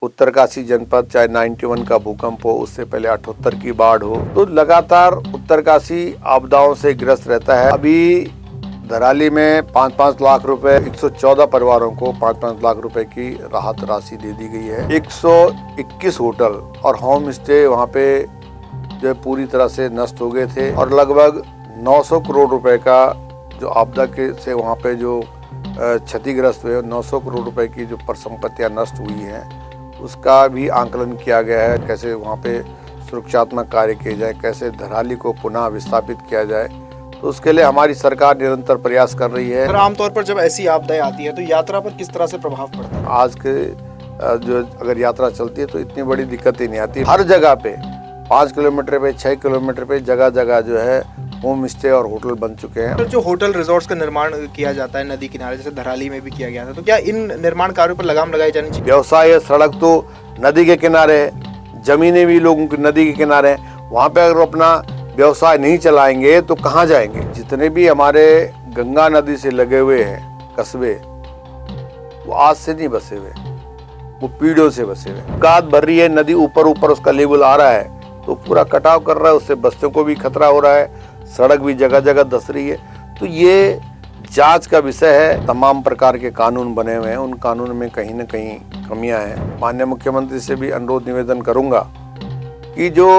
उत्तरकाशी जनपद चाहे 91 का भूकंप हो, उससे पहले 78 की बाढ़ हो, तो लगातार उत्तरकाशी आपदाओं से ग्रस्त रहता है। अभी धराली में 5-5 लाख रुपए 114 परिवारों को 5-5 लाख रुपए की राहत राशि दे दी गई है। 121 होटल और होम स्टे वहाँ पे जो है पूरी तरह से नष्ट हो गए थे और लगभग 900 करोड़ रुपए का जो आपदा के से वहाँ पे जो क्षतिग्रस्त हुए, 900 करोड़ रुपए की जो परिसंपत्तियाँ नष्ट हुई हैं, उसका भी आंकलन किया गया है। कैसे वहाँ पे सुरक्षात्मक कार्य किए जाए, कैसे धराली को पुनः विस्थापित किया जाए, तो उसके लिए हमारी सरकार निरंतर प्रयास कर रही है। आमतौर पर जब ऐसी आपदाएं आती है तो यात्रा पर किस तरह से प्रभाव पड़ता है? आज के जो अगर यात्रा चलती है तो इतनी बड़ी दिक्कतें नहीं आती। हर जगह पे 5 किलोमीटर पे 6 किलोमीटर पे जगह जगह जो है होम स्टे और होटल बन चुके हैं। तो जो होटल रिजॉर्ट्स का निर्माण किया जाता है नदी किनारे, जैसे धराली में भी किया गया था, तो क्या इन निर्माण कार्यों पर लगाम लगाई जानी चाहिए? व्यवसाय है, सड़क तो नदी के किनारे है, जमीनें भी लोगों की नदी के किनारे हैं। वहाँ पे अगर अपना व्यवसाय नहीं चलाएंगे तो कहाँ जाएंगे? जितने भी हमारे गंगा नदी से लगे हुए हैं कस्बे, वो आज से नहीं बसे हुए, वो पीढ़ियों से बसे हुए। गाद भर रही है, नदी ऊपर ऊपर उसका लेवल आ रहा है तो पूरा कटाव कर रहा है, उससे बस्तियों को भी खतरा हो रहा है, सड़क भी जगह जगह धंस रही है। तो ये जांच का विषय है। तमाम प्रकार के कानून बने हुए हैं, उन कानून में कहीं न कहीं कमियां हैं। माननीय मुख्यमंत्री से भी अनुरोध निवेदन करूंगा कि जो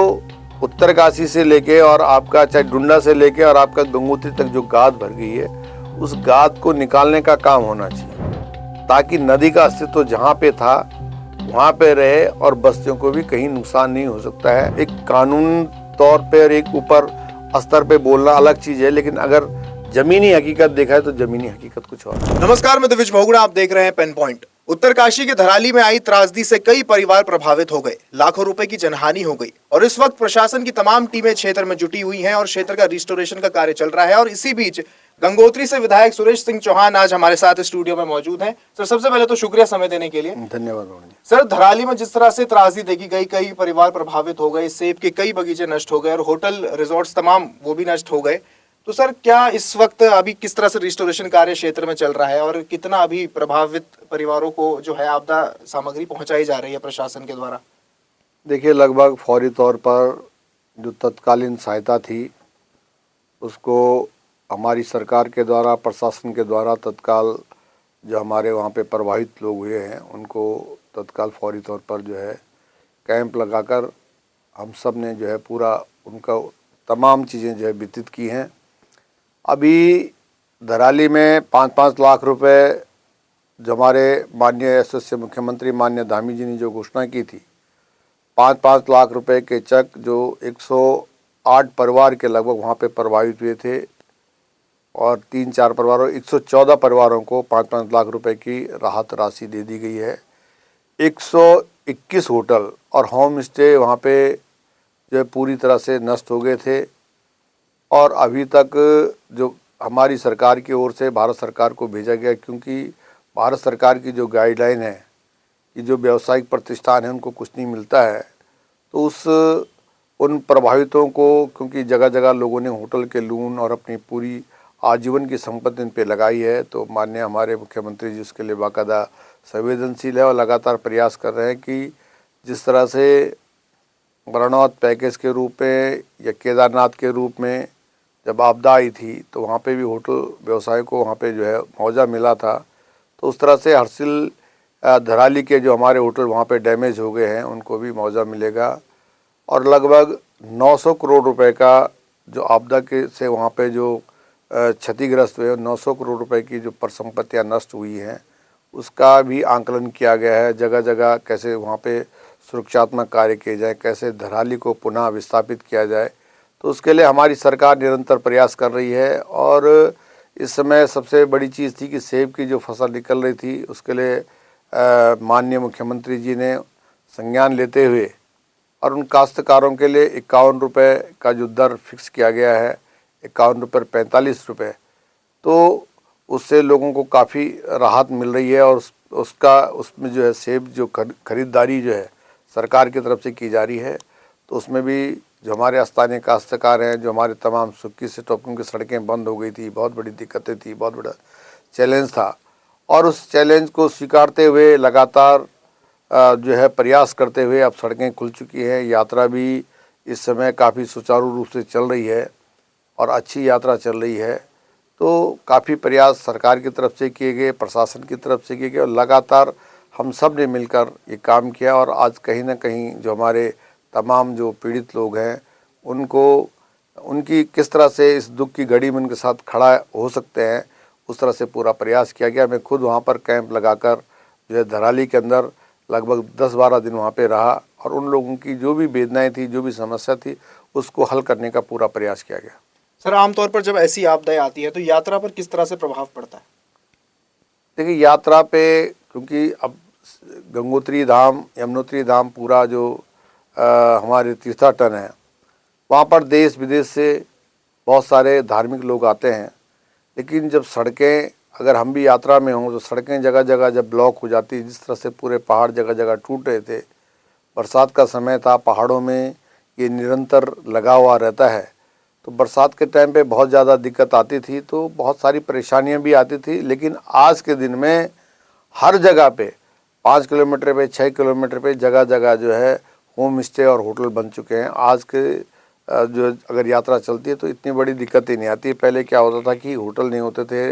उत्तरकाशी से लेके और आपका चाहे डुंडा से लेके और आपका गंगोत्री तक जो गाद भर गई है, उस गाद को निकालने का काम होना चाहिए ताकि नदी का अस्तित्व जहाँ पे था वहाँ पे रहे और बस्तियों को भी कहीं नुकसान नहीं हो सकता है। एक कानून तौर पे और एक ऊपर स्तर पे बोलना अलग चीज है, लेकिन अगर जमीनी हकीकत देखा है तो जमीनी हकीकत कुछ और। नमस्कार, मैं दिविज बहुगुणा, आप देख रहे हैं पेन पॉइंट। उत्तरकाशी के धराली में आई त्रासदी से कई परिवार प्रभावित हो गए, लाखों रुपए की जनहानि हो गई और इस वक्त प्रशासन की तमाम टीमें क्षेत्र में जुटी हुई हैं और क्षेत्र का रिस्टोरेशन का कार्य चल रहा है। और इसी बीच गंगोत्री से विधायक सुरेश सिंह चौहान आज हमारे साथ स्टूडियो में मौजूद हैं। सर, सबसे पहले तो शुक्रिया समय देने के लिए। धन्यवाद। सर, धराली में जिस तरह से त्रासदी देखी गई, कई परिवार प्रभावित हो गए, सेब के कई बगीचे नष्ट हो गए और होटल रिजॉर्ट्स तमाम वो भी नष्ट हो गए, तो सर क्या इस वक्त अभी किस तरह से रिस्टोरेशन कार्य क्षेत्र में चल रहा है और कितना अभी प्रभावित परिवारों को जो है आपदा सामग्री पहुंचाई जा रही है प्रशासन के द्वारा? देखिए, लगभग फौरी तौर पर जो तत्कालीन सहायता थी उसको हमारी सरकार के द्वारा, प्रशासन के द्वारा तत्काल जो हमारे वहाँ पे प्रभावित लोग हुए हैं उनको तत्काल फौरी तौर पर जो है कैंप लगाकर हम सब ने जो है पूरा उनका तमाम चीज़ें जो है वितरित की हैं। अभी धराली में 5-5 लाख रुपए जो हमारे माननीय यशस्वी मुख्यमंत्री माननीय धामी जी ने जो घोषणा की थी, 5-5 लाख रुपए के चेक जो 108 परिवार के लगभग वहाँ पे प्रभावित हुए थे और 3-4 परिवारों 114 परिवारों को 5-5 लाख रुपए की राहत राशि दे दी गई है। 121 होटल और होम स्टे वहाँ पे जो है पूरी तरह से नष्ट हो गए थे और अभी तक जो हमारी सरकार की ओर से भारत सरकार को भेजा गया, क्योंकि भारत सरकार की जो गाइडलाइन है कि जो व्यावसायिक प्रतिष्ठान है उनको कुछ नहीं मिलता है, तो उन प्रभावितों को, क्योंकि जगह जगह लोगों ने होटल के लोन और अपनी पूरी आजीवन की संपत्ति इन पे लगाई है, तो माननीय हमारे मुख्यमंत्री जी उसके लिए बाकायदा संवेदनशील है और लगातार प्रयास कर रहे हैं कि जिस तरह से मरणोत्तर पैकेज के रूप में या केदारनाथ के रूप में जब आपदा आई थी तो वहाँ पे भी होटल व्यवसाय को वहाँ पे जो है मुआवजा मिला था, तो उस तरह से हरसिल धराली के जो हमारे होटल वहाँ पे डैमेज हो गए हैं उनको भी मुआवजा मिलेगा और लगभग 900 करोड़ रुपए का जो आपदा के से वहाँ पे जो क्षतिग्रस्त हुए, 900 करोड़ रुपए की जो परिसंपत्तियाँ नष्ट हुई हैं उसका भी आंकलन किया गया है। जगह जगह कैसे वहाँ पे सुरक्षात्मक कार्य किए जाए, कैसे धराली को पुनः विस्थापित किया जाए, तो उसके लिए हमारी सरकार निरंतर प्रयास कर रही है। और इस समय सबसे बड़ी चीज़ थी कि सेब की जो फसल निकल रही थी उसके लिए माननीय मुख्यमंत्री जी ने संज्ञान लेते हुए और उन काश्तकारों के लिए 51 रुपये का जो दर फिक्स किया गया है, 51 रुपये 45 रुपये, तो उससे लोगों को काफ़ी राहत मिल रही है। और उसमें जो है सेब जो खरीदारी जो है सरकार की तरफ से की जा रही है, तो उसमें भी जो हमारे स्थानीय काश्तकार हैं, जो हमारे तमाम सुक्की से टोपियों की सड़कें बंद हो गई थी, बहुत बड़ी दिक्कतें थी, बहुत बड़ा चैलेंज था, और उस चैलेंज को स्वीकारते हुए लगातार जो है प्रयास करते हुए अब सड़कें खुल चुकी हैं। यात्रा भी इस समय काफ़ी सुचारू रूप से चल रही है और अच्छी यात्रा चल रही है। तो काफ़ी प्रयास सरकार की तरफ से किए गए, प्रशासन की तरफ से किए गए और लगातार हम सब ने मिलकर ये काम किया। और आज कहीं ना कहीं जो हमारे तमाम जो पीड़ित लोग हैं उनको उनकी किस तरह से इस दुख की घड़ी में उनके साथ खड़ा हो सकते हैं, उस तरह से पूरा प्रयास किया गया। मैं खुद वहाँ पर कैंप लगाकर जो है धराली के अंदर लगभग 10-12 दिन वहाँ पे रहा और उन लोगों की जो भी वेदनाएं थी, जो भी समस्या थी, उसको हल करने का पूरा प्रयास किया गया। सर, आमतौर पर जब ऐसी आपदाएं आती है तो यात्रा पर किस तरह से प्रभाव पड़ता है? देखिए, यात्रा पे क्योंकि अब गंगोत्री धाम, यमुनोत्री धाम पूरा जो हमारे तीर्थाटन है, वहाँ पर देश विदेश से बहुत सारे धार्मिक लोग आते हैं। लेकिन जब सड़कें, अगर हम भी यात्रा में हों तो सड़कें जगह जगह जब ब्लॉक हो जाती है, जिस तरह से पूरे पहाड़ जगह जगह टूट रहे थे, बरसात का समय था, पहाड़ों में ये निरंतर लगा हुआ रहता है, तो बरसात के टाइम पे बहुत ज़्यादा दिक्कत आती थी, तो बहुत सारी परेशानियां भी आती थी। लेकिन आज के दिन में हर जगह पे 5 किलोमीटर पे, 6 किलोमीटर पे जगह जगह जो है होम स्टे और होटल बन चुके हैं। आज के जो अगर यात्रा चलती है तो इतनी बड़ी दिक्कत ही नहीं आती। पहले क्या होता था कि होटल नहीं होते थे,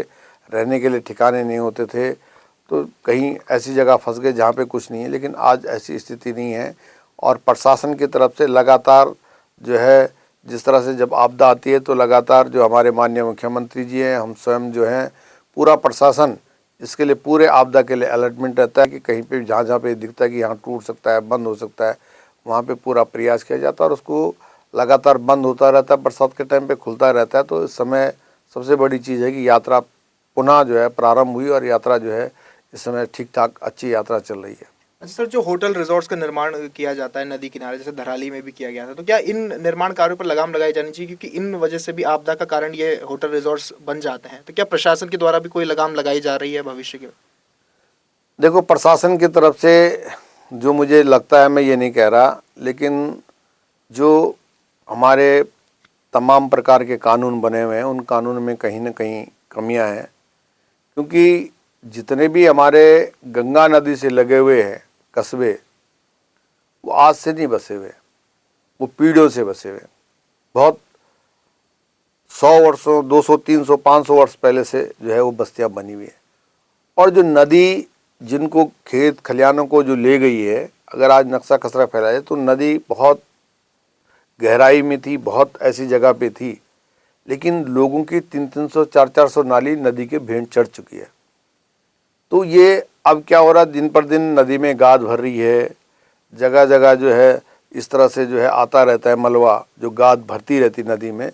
रहने के लिए ठिकाने नहीं होते थे, तो कहीं ऐसी जगह फंस गए जहाँ पे कुछ नहीं है। लेकिन आज ऐसी स्थिति नहीं है और प्रशासन की तरफ से लगातार जो है, जिस तरह से जब आपदा आती है तो लगातार जो हमारे माननीय मुख्यमंत्री जी हैं, हम स्वयं जो हैं, पूरा प्रशासन इसके लिए पूरे आपदा के लिए अलर्टमेंट रहता है कि कहीं पे जहाँ जहाँ पे दिखता है कि यहाँ टूट सकता है, बंद हो सकता है, वहाँ पे पूरा प्रयास किया जाता है और उसको लगातार बंद होता रहता है, बरसात के टाइम पे खुलता रहता है। तो इस समय सबसे बड़ी चीज़ है कि यात्रा पुनः जो है प्रारंभ हुई और यात्रा जो है इस समय ठीक ठाक अच्छी यात्रा चल रही है। अच्छा सर, जो होटल रिजॉर्ट्स का निर्माण किया जाता है नदी किनारे, जैसे धराली में भी किया गया था, तो क्या इन निर्माण कार्यों पर लगाम लगाई जानी चाहिए? क्योंकि इन वजह से भी आपदा का कारण ये होटल रिजॉर्ट्स बन जाते हैं, तो क्या प्रशासन के द्वारा भी कोई लगाम लगाई जा रही है भविष्य के? देखो, प्रशासन की तरफ से जो मुझे लगता है, मैं ये नहीं कह रहा, लेकिन जो हमारे तमाम प्रकार के कानून बने हुए हैं उन कानून में कहीं ना कहीं कमियां हैं। क्योंकि जितने भी हमारे गंगा नदी से लगे हुए हैं कस्बे, वो आज से नहीं बसे हुए, वो पीढ़ियों से बसे हुए। बहुत 100 वर्षों, 200, 300, 500 वर्ष पहले से जो है वो बस्तियां बनी हुई है। और जो नदी जिनको खेत खलिहानों को जो ले गई है, अगर आज नक्शा खसरा फैला है तो नदी बहुत गहराई में थी, बहुत ऐसी जगह पे थी, लेकिन लोगों की 300-300, 400-400 नाली नदी के भेंट चढ़ चुकी है। तो ये अब क्या हो रहा है, दिन पर दिन नदी में गाद भर रही है, जगह जगह जो है इस तरह से जो है आता रहता है मलबा, जो गाद भरती रहती नदी में,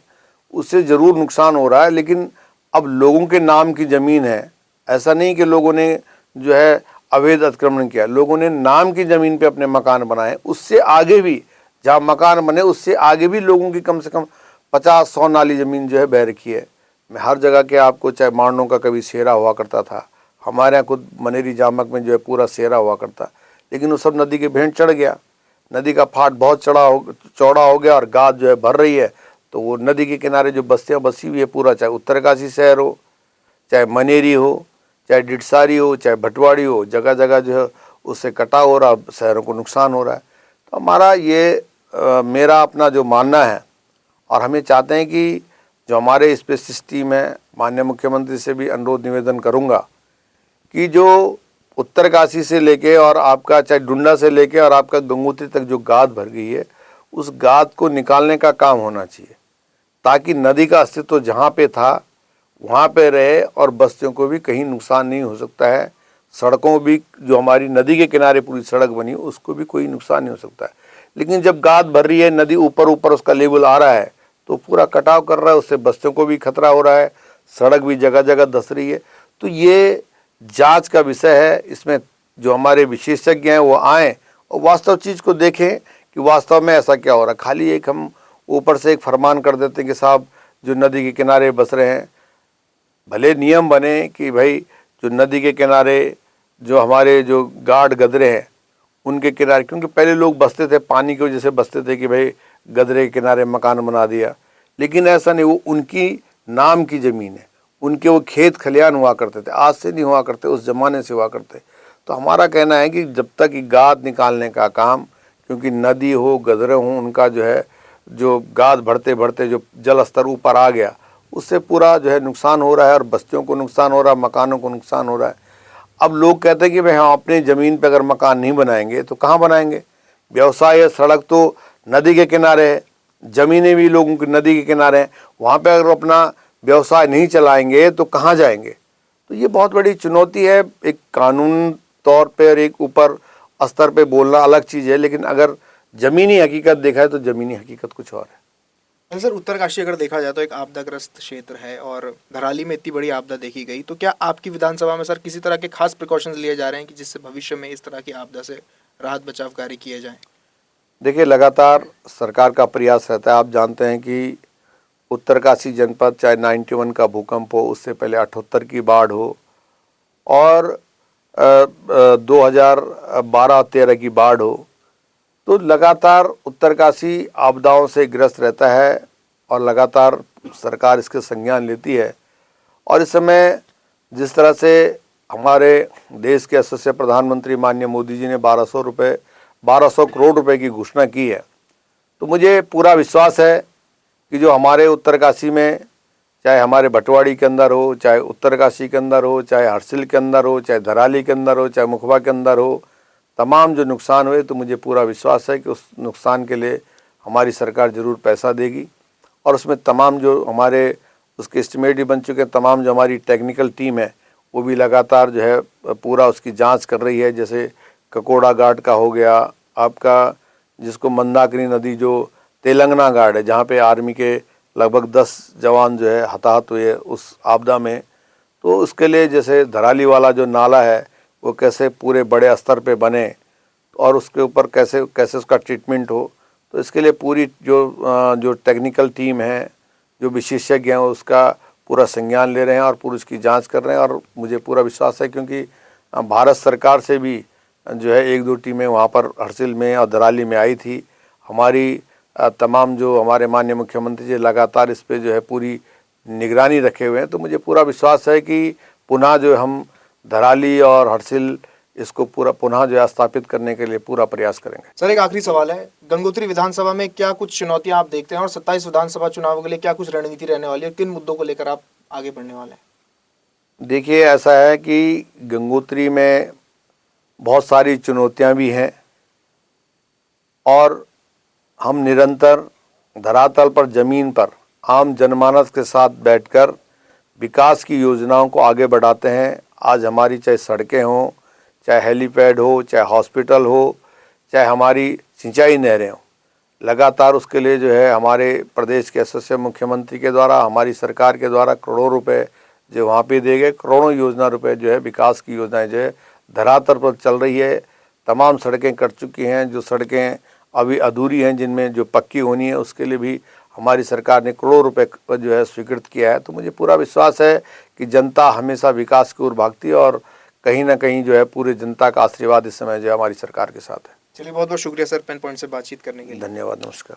उससे ज़रूर नुकसान हो रहा है। लेकिन अब लोगों के नाम की ज़मीन है, ऐसा नहीं कि लोगों ने जो है अवैध अतिक्रमण किया, लोगों ने नाम की ज़मीन पे अपने मकान बनाए। उससे आगे भी जहाँ मकान बने उससे आगे भी लोगों की कम से कम 50-100 नाली ज़मीन जो है बह रखी है। मैं हर जगह के आपको, चाहे मारनों का कभी सेरा हुआ करता था, हमारे यहाँ खुद मनेरी जामक में जो है पूरा सेरा हुआ करता, लेकिन वो सब नदी के भेंट चढ़ गया। नदी का फाट बहुत चौड़ा हो गया और गाद जो है भर रही है। तो वो नदी के किनारे जो बस्तियाँ बसी हुई है, पूरा चाहे उत्तरकाशी शहर हो, चाहे मनेरी हो, चाहे डिडसारी हो, चाहे भटवाड़ी हो, जगह जगह जो है उससे कटाव हो रहा, शहरों को नुकसान हो रहा है। तो हमारा ये मेरा अपना जो मानना है, और हमें चाहते हैं कि जो हमारे स्पेशलिस्ट टीम है, माननीय मुख्यमंत्री से भी अनुरोध निवेदन करूंगा कि जो उत्तरकाशी से लेके और आपका चाहे डुंडा से लेके और आपका गंगोत्री तक जो गाद भर गई है, उस गाद को निकालने का काम होना चाहिए, ताकि नदी का अस्तित्व जहाँ पे था वहाँ पे रहे और बस्तियों को भी कहीं नुकसान नहीं हो सकता है। सड़कों भी, जो हमारी नदी के किनारे पूरी सड़क बनी उसको भी कोई नुकसान नहीं हो सकता है। लेकिन जब गाद भर रही है, नदी ऊपर ऊपर उसका लेवल आ रहा है तो पूरा कटाव कर रहा है, उससे बस्तियों को भी खतरा हो रहा है, सड़क भी जगह जगह धंस रही है। तो ये जांच का विषय है, इसमें जो हमारे विशेषज्ञ हैं वो आएँ और वास्तव चीज़ को देखें कि वास्तव में ऐसा क्या हो रहा है। खाली एक हम ऊपर से एक फरमान कर देते हैं कि साहब जो नदी के किनारे बस रहे हैं, भले नियम बने कि भाई जो नदी के किनारे जो हमारे जो गाड गदरे हैं उनके किनारे, क्योंकि पहले लोग बसते थे पानी की वजह से बसते थे कि भाई गदरे के किनारे मकान बना दिया, लेकिन ऐसा नहीं, वो उनकी नाम की ज़मीन है, उनके वो खेत खलिहान हुआ करते थे, आज से नहीं हुआ करते, उस ज़माने से हुआ करते। तो हमारा कहना है कि जब तक ये गाद निकालने का काम, क्योंकि नदी हो गदरे हों, उनका जो है जो गाद बढ़ते बढ़ते जो जल स्तर ऊपर आ गया, उससे पूरा जो है नुकसान हो रहा है और बस्तियों को नुकसान हो रहा है, मकानों को नुकसान हो रहा है। अब लोग कहते हैं कि भाई हम अपनी ज़मीन पे अगर मकान नहीं बनाएंगे तो कहाँ बनाएंगे। व्यवसाय है, सड़क तो नदी के किनारे है, ज़मीनें भी लोगों की नदी के किनारे हैं, वहाँ पे अगर अपना व्यवसाय नहीं चलाएंगे तो कहाँ जाएंगे। तो ये बहुत बड़ी चुनौती है। एक कानून तौर पे और एक ऊपर स्तर पे बोलना अलग चीज़ है, लेकिन अगर ज़मीनी हकीकत देखा है तो ज़मीनी हकीकत कुछ और है। सर, उत्तरकाशी अगर देखा जाए तो एक आपदाग्रस्त क्षेत्र है और धराली में इतनी बड़ी आपदा देखी गई, तो क्या आपकी विधानसभा में सर किसी तरह के खास प्रिकॉशंस लिए जा रहे हैं कि जिससे भविष्य में इस तरह की आपदा से राहत बचाव कार्य किए जाएं? देखिए, लगातार सरकार का प्रयास रहता है। आप जानते हैं कि उत्तरकाशी जनपद चाहे 91 का भूकंप हो, उससे पहले 78 की बाढ़ हो और 2012-13 की बाढ़ हो, तो लगातार उत्तरकाशी आपदाओं से ग्रस्त रहता है और लगातार सरकार इसके संज्ञान लेती है। और इस समय जिस तरह से हमारे देश के यशस्वी प्रधानमंत्री माननीय मोदी जी ने 1200 करोड़ रुपए की घोषणा की है, तो मुझे पूरा विश्वास है कि जो हमारे उत्तरकाशी में, चाहे हमारे भटवाड़ी के अंदर हो, चाहे उत्तरकाशी के अंदर हो, चाहे हरसिल के अंदर हो, चाहे धराली के अंदर हो, चाहे मुखबा के अंदर हो, तमाम जो नुकसान हुए, तो मुझे पूरा विश्वास है कि उस नुकसान के लिए हमारी सरकार ज़रूर पैसा देगी। और उसमें तमाम जो हमारे उसके एस्टिमेट भी बन चुके हैं, तमाम जो हमारी टेक्निकल टीम है वो भी लगातार जो है पूरा उसकी जांच कर रही है। जैसे ककोड़ा घाट का हो गया आपका, जिसको मंदाकिनी नदी जो तेलंगाना घाट है, जहाँ पे आर्मी के लगभग 10 जवान जो है हताहत हुए उस आपदा में, तो उसके लिए जैसे धराली वाला जो नाला है वो कैसे पूरे बड़े स्तर पे बने और उसके ऊपर कैसे कैसे उसका ट्रीटमेंट हो, तो इसके लिए पूरी जो टेक्निकल टीम है, जो विशेषज्ञ हैं, उसका पूरा संज्ञान ले रहे हैं और पूरी उसकी जांच कर रहे हैं। और मुझे पूरा विश्वास है, क्योंकि भारत सरकार से भी जो है 1-2 टीमें वहाँ पर हरसिल में और धराली में आई थी। हमारी तमाम जो हमारे माननीय मुख्यमंत्री जी लगातार इस पे जो है पूरी निगरानी रखे हुए हैं। तो मुझे पूरा विश्वास है कि पुनः जो हम धराली और हरसिल इसको पूरा पुनः जो है स्थापित करने के लिए पूरा प्रयास करेंगे। सर, एक आखिरी सवाल है, गंगोत्री विधानसभा में क्या कुछ चुनौतियां आप देखते हैं और 27 विधानसभा चुनाव के लिए क्या कुछ रणनीति रहने वाली है, किन मुद्दों को लेकर आप आगे बढ़ने वाले हैं? देखिए, ऐसा है कि गंगोत्री में बहुत सारी चुनौतियां भी हैं और हम निरंतर धरातल पर, ज़मीन पर आम जनमानस के साथ बैठकर विकास की योजनाओं को आगे बढ़ाते हैं। आज हमारी चाहे सड़कें हों, चाहे हेलीपैड हो, चाहे हॉस्पिटल हो, चाहे हमारी सिंचाई नहरें हों, लगातार उसके लिए जो है हमारे प्रदेश के यशस्वी मुख्यमंत्री के द्वारा, हमारी सरकार के द्वारा करोड़ों रुपए जो वहाँ पे दिए गए, करोड़ों योजना रुपए जो है विकास की योजनाएं जो है धरातल पर चल रही है। तमाम सड़कें कट चुकी हैं, जो सड़कें अभी अधूरी हैं, जिनमें जो पक्की होनी है, उसके लिए भी हमारी सरकार ने करोड़ों रुपए जो है स्वीकृत किया है। तो मुझे पूरा विश्वास है कि जनता हमेशा विकास की ओर भागती है और कहीं ना कहीं जो है पूरे जनता का आशीर्वाद इस समय जो है हमारी सरकार के साथ है। चलिए, बहुत बहुत शुक्रिया सर पेन पॉइंट से बातचीत करने के लिए। धन्यवाद, नमस्कार।